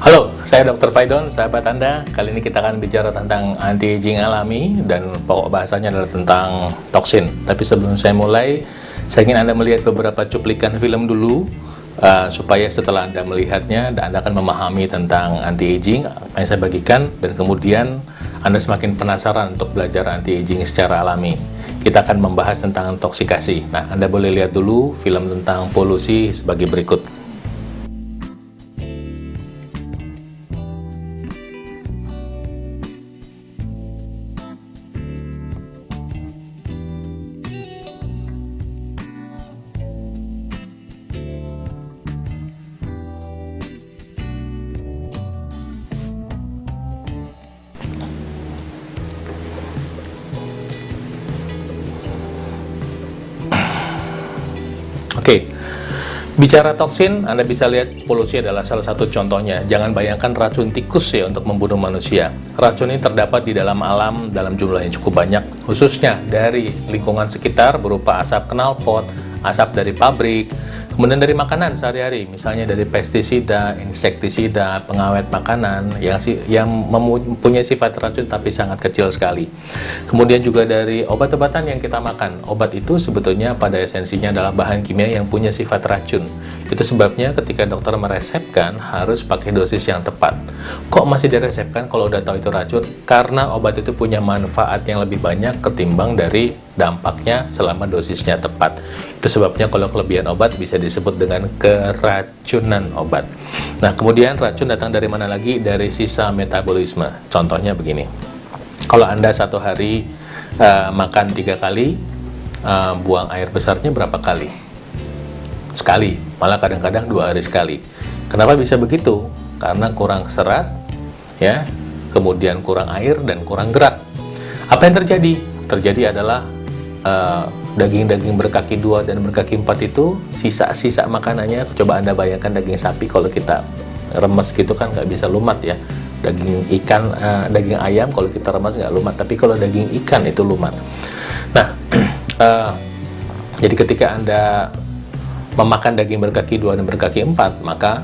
Halo, saya Dr. Faidon, sahabat Anda. Kali ini kita akan bicara tentang anti-aging alami dan pokok bahasanya adalah tentang toksin. Tapi sebelum saya mulai, saya ingin Anda melihat beberapa cuplikan film dulu supaya setelah Anda melihatnya, Anda akan memahami tentang anti-aging yang saya bagikan, dan kemudian Anda semakin penasaran untuk belajar anti-aging secara alami. Kita akan membahas tentang toksikasi. Nah, Anda boleh lihat dulu film tentang polusi sebagai berikut. Oke, bicara toksin, Anda bisa lihat polusi adalah salah satu contohnya. Jangan bayangkan racun tikus ya untuk membunuh manusia. Racun ini terdapat di dalam alam dalam jumlah yang cukup banyak, khususnya dari lingkungan sekitar berupa asap knalpot, asap dari pabrik, kemudian dari makanan sehari-hari, misalnya dari pestisida, insektisida, pengawet makanan yang mempunyai sifat racun tapi sangat kecil sekali. Kemudian juga dari obat-obatan yang kita makan. Obat itu sebetulnya pada esensinya adalah bahan kimia yang punya sifat racun. Itu sebabnya ketika dokter meresepkan harus pakai dosis yang tepat. Kok masih diresepkan kalau udah tahu itu racun? Karena obat itu punya manfaat yang lebih banyak ketimbang dari dampaknya selama dosisnya tepat. Itu sebabnya kalau kelebihan obat bisa disebut dengan keracunan obat. Nah, kemudian racun datang dari mana lagi? Dari sisa metabolisme. Contohnya begini. Kalau Anda satu hari makan 3 kali, buang air besarnya berapa kali? Sekali. Malah kadang-kadang 2 hari sekali. Kenapa bisa begitu? Karena kurang serat, ya, kemudian kurang air dan kurang gerak. Apa yang terjadi? Terjadi adalah daging-daging berkaki 2 dan berkaki 4 itu sisa-sisa makanannya. Coba Anda bayangkan daging sapi kalau kita remes gitu kan nggak bisa lumat ya. Daging ikan, daging ayam kalau kita remes nggak lumat, tapi kalau daging ikan itu lumat. Nah, jadi ketika Anda memakan daging berkaki 2 dan berkaki 4, maka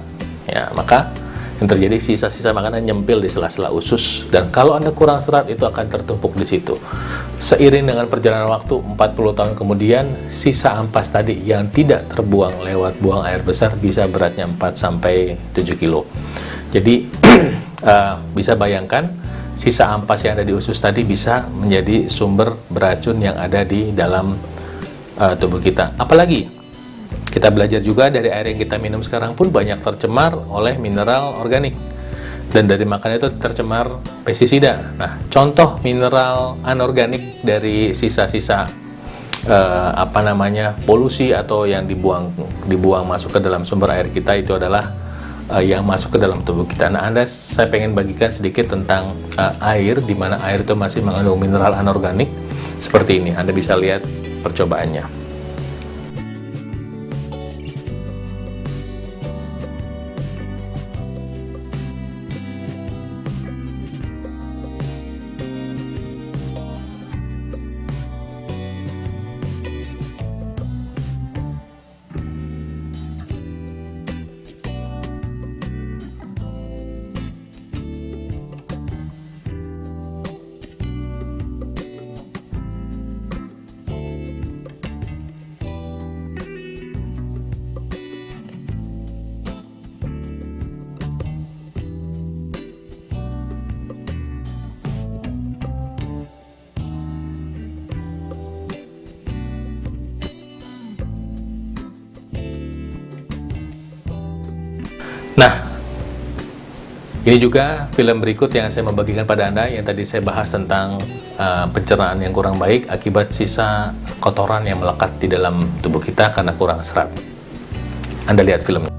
yang terjadi sisa-sisa makanan nyempil di sela-sela usus, dan kalau Anda kurang serat itu akan tertumpuk di situ. Seiring dengan perjalanan waktu 40 tahun kemudian, sisa ampas tadi yang tidak terbuang lewat buang air besar bisa beratnya 4 sampai 7 kilo. Jadi bisa bayangkan sisa ampas yang ada di usus tadi bisa menjadi sumber beracun yang ada di dalam tubuh kita. Apalagi kita belajar juga dari air yang kita minum sekarang pun banyak tercemar oleh mineral organik, dan dari makanan itu tercemar pestisida. Nah, contoh mineral anorganik dari sisa-sisa polusi atau yang dibuang masuk ke dalam sumber air kita itu adalah yang masuk ke dalam tubuh kita. Nah, saya pengen bagikan sedikit tentang air, di mana air itu masih mengandung mineral anorganik seperti ini. Anda bisa lihat percobaannya. Nah, ini juga film berikut yang saya membagikan pada Anda, yang tadi saya bahas tentang pencernaan yang kurang baik akibat sisa kotoran yang melekat di dalam tubuh kita karena kurang serat. Anda lihat film.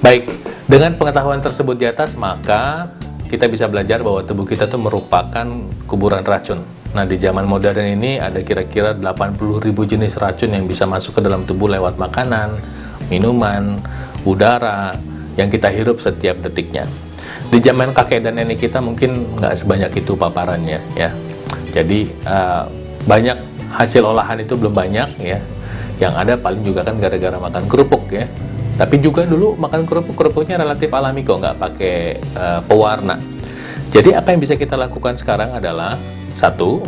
Baik, dengan pengetahuan tersebut di atas, maka kita bisa belajar bahwa tubuh kita itu merupakan kuburan racun. Nah, di zaman modern ini ada kira-kira 80.000 jenis racun yang bisa masuk ke dalam tubuh lewat makanan, minuman, udara yang kita hirup setiap detiknya. Di zaman kakek dan nenek kita mungkin nggak sebanyak itu paparannya, ya. Jadi banyak hasil olahan itu belum banyak, ya. Yang ada paling juga kan gara-gara makan kerupuk, ya. Tapi juga dulu makan kerupuknya relatif alami kok, nggak pakai pewarna. Jadi apa yang bisa kita lakukan sekarang adalah, satu,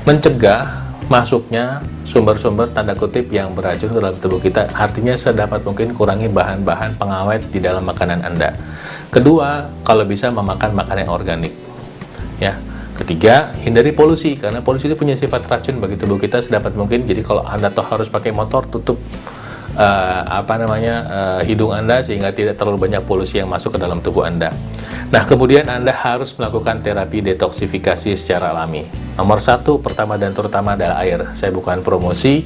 mencegah masuknya sumber-sumber tanda kutip yang beracun dalam tubuh kita. Artinya sedapat mungkin kurangi bahan-bahan pengawet di dalam makanan Anda. Kedua, kalau bisa memakan makanan yang organik. Ya. Ketiga, hindari polusi, karena polusi itu punya sifat racun bagi tubuh kita sedapat mungkin. Jadi kalau Anda toh harus pakai motor, tutup hidung Anda sehingga tidak terlalu banyak polusi yang masuk ke dalam tubuh Anda. Nah, kemudian Anda harus melakukan terapi detoksifikasi secara alami. Nomor satu, pertama dan terutama adalah air. Saya bukan promosi.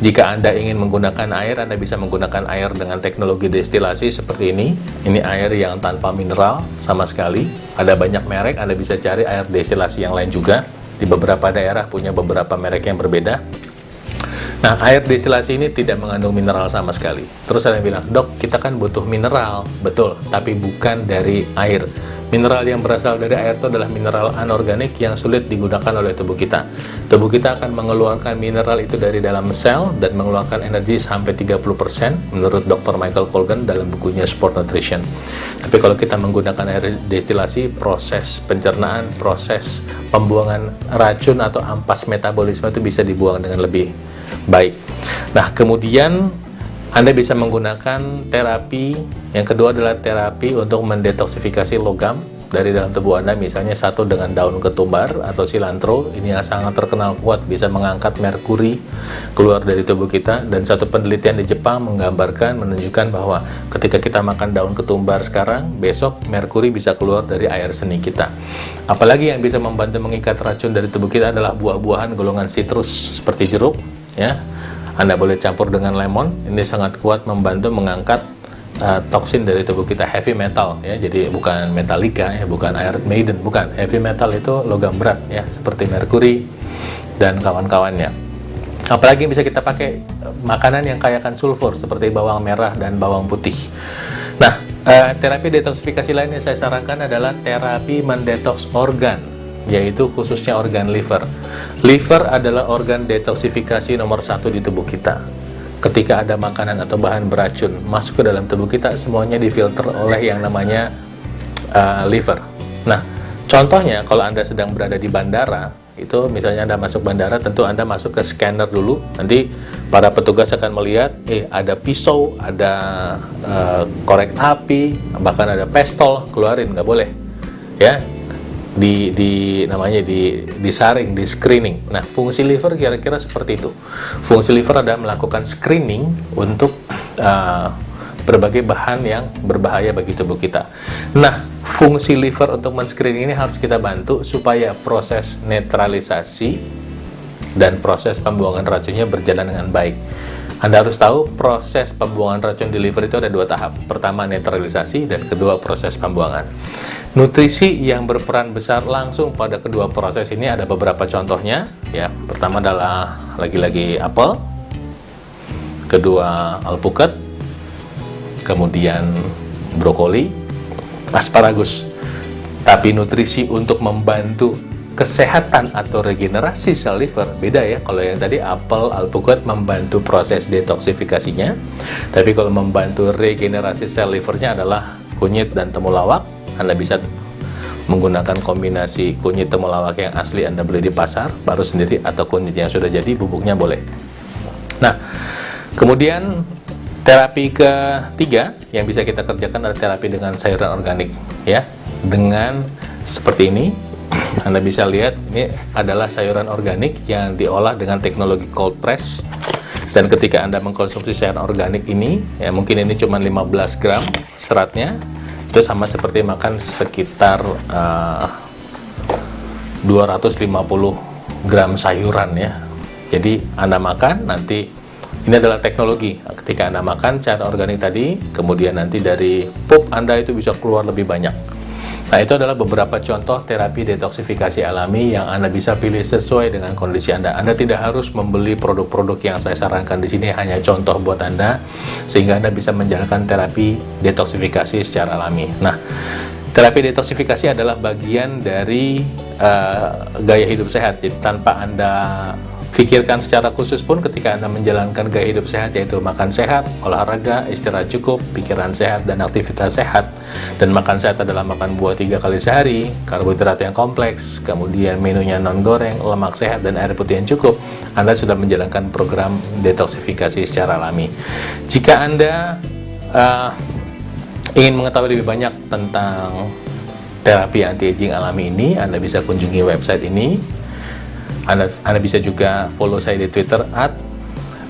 Jika Anda ingin menggunakan air, Anda bisa menggunakan air dengan teknologi destilasi seperti ini. Ini air yang tanpa mineral sama sekali. Ada banyak merek, Anda bisa cari air destilasi yang lain juga. Di beberapa daerah punya beberapa merek yang berbeda. Nah, air destilasi ini tidak mengandung mineral sama sekali. Terus saya bilang, dok, kita kan butuh mineral. Betul, tapi bukan dari air. Mineral yang berasal dari air itu adalah mineral anorganik yang sulit digunakan oleh tubuh kita. Tubuh kita akan mengeluarkan mineral itu dari dalam sel dan mengeluarkan energi sampai 30% menurut Dr. Michael Colgan dalam bukunya Sport Nutrition. Tapi kalau kita menggunakan air destilasi, proses pencernaan, proses pembuangan racun atau ampas metabolisme itu bisa dibuang dengan lebih baik. Nah, kemudian Anda bisa menggunakan terapi. Yang kedua adalah terapi untuk mendetoksifikasi logam dari dalam tubuh Anda, misalnya satu dengan daun ketumbar atau cilantro. Ini yang sangat terkenal kuat, bisa mengangkat merkuri keluar dari tubuh kita. Dan satu penelitian di Jepang menunjukkan bahwa ketika kita makan daun ketumbar sekarang, besok merkuri bisa keluar dari air seni kita. Apalagi yang bisa membantu mengikat racun dari tubuh kita adalah buah-buahan golongan sitrus seperti jeruk, ya. Anda boleh campur dengan lemon. Ini sangat kuat membantu mengangkat toksin dari tubuh kita, heavy metal, ya. Jadi bukan Metallica, ya, bukan Iron Maiden, bukan. Heavy metal itu logam berat, ya, seperti merkuri dan kawan-kawannya. Apalagi bisa kita pakai makanan yang kaya akan sulfur seperti bawang merah dan bawang putih. Nah, terapi detoksifikasi lain yang saya sarankan adalah terapi mendetoks organ, yaitu khususnya organ liver. Liver adalah organ detoksifikasi nomor 1 di tubuh kita. Ketika ada makanan atau bahan beracun masuk ke dalam tubuh kita, semuanya difilter oleh yang namanya liver. Nah, contohnya kalau Anda sedang berada di bandara, itu misalnya Anda masuk bandara, tentu Anda masuk ke scanner dulu. Nanti para petugas akan melihat, ada pisau, ada korek api, bahkan ada pistol, keluarin, nggak boleh, ya. Disaring, di screening. Nah, fungsi liver kira-kira seperti itu. Fungsi liver adalah melakukan screening untuk berbagai bahan yang berbahaya bagi tubuh kita. Nah, fungsi liver untuk men-screening ini harus kita bantu supaya proses netralisasi dan proses pembuangan racunnya berjalan dengan baik. Anda harus tahu proses pembuangan racun di liver itu ada 2 tahap. Pertama netralisasi dan kedua proses pembuangan. Nutrisi yang berperan besar langsung pada kedua proses ini ada beberapa contohnya, ya. Pertama adalah lagi-lagi apel, kedua alpukat, kemudian brokoli, asparagus. Tapi nutrisi untuk membantu kesehatan atau regenerasi sel liver beda, ya. Kalau yang tadi apel, alpukat membantu proses detoksifikasinya, tapi kalau membantu regenerasi sel livernya adalah kunyit dan temulawak. Anda bisa menggunakan kombinasi kunyit temulawak yang asli Anda beli di pasar baru sendiri, atau kunyit yang sudah jadi bubuknya boleh. Nah, kemudian terapi ketiga yang bisa kita kerjakan adalah terapi dengan sayuran organik, ya. Dengan seperti ini, Anda bisa lihat ini adalah sayuran organik yang diolah dengan teknologi cold press. Dan ketika Anda mengkonsumsi sayuran organik ini, ya mungkin ini cuma 15 gram seratnya, itu sama seperti makan sekitar 250 gram sayuran, ya. Jadi Anda makan, nanti Ini adalah teknologi. Ketika Anda makan cairan organik tadi, kemudian nanti dari pup Anda itu bisa keluar lebih banyak. Nah, itu adalah beberapa contoh terapi detoksifikasi alami yang Anda bisa pilih sesuai dengan kondisi Anda. Anda tidak harus membeli produk-produk yang saya sarankan di sini, hanya contoh buat Anda, sehingga Anda bisa menjalankan terapi detoksifikasi secara alami. Nah, terapi detoksifikasi adalah bagian dari gaya hidup sehat. Jadi tanpa Anda pikirkan secara khusus pun, ketika Anda menjalankan gaya hidup sehat, yaitu makan sehat, olahraga, istirahat cukup, pikiran sehat, dan aktivitas sehat. Dan makan sehat adalah makan buah 3 kali sehari, karbohidrat yang kompleks, kemudian menunya non goreng, lemak sehat, dan air putih yang cukup. Anda sudah menjalankan program detoksifikasi secara alami. Jika Anda ingin mengetahui lebih banyak tentang terapi anti-aging alami ini, Anda bisa kunjungi website ini. Anda bisa juga follow saya di Twitter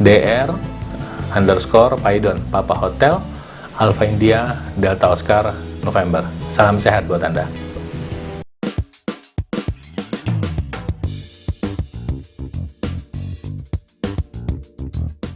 @dr_paidon, Papa Hotel, Alpha India, Delta Oscar, November. Salam sehat buat Anda.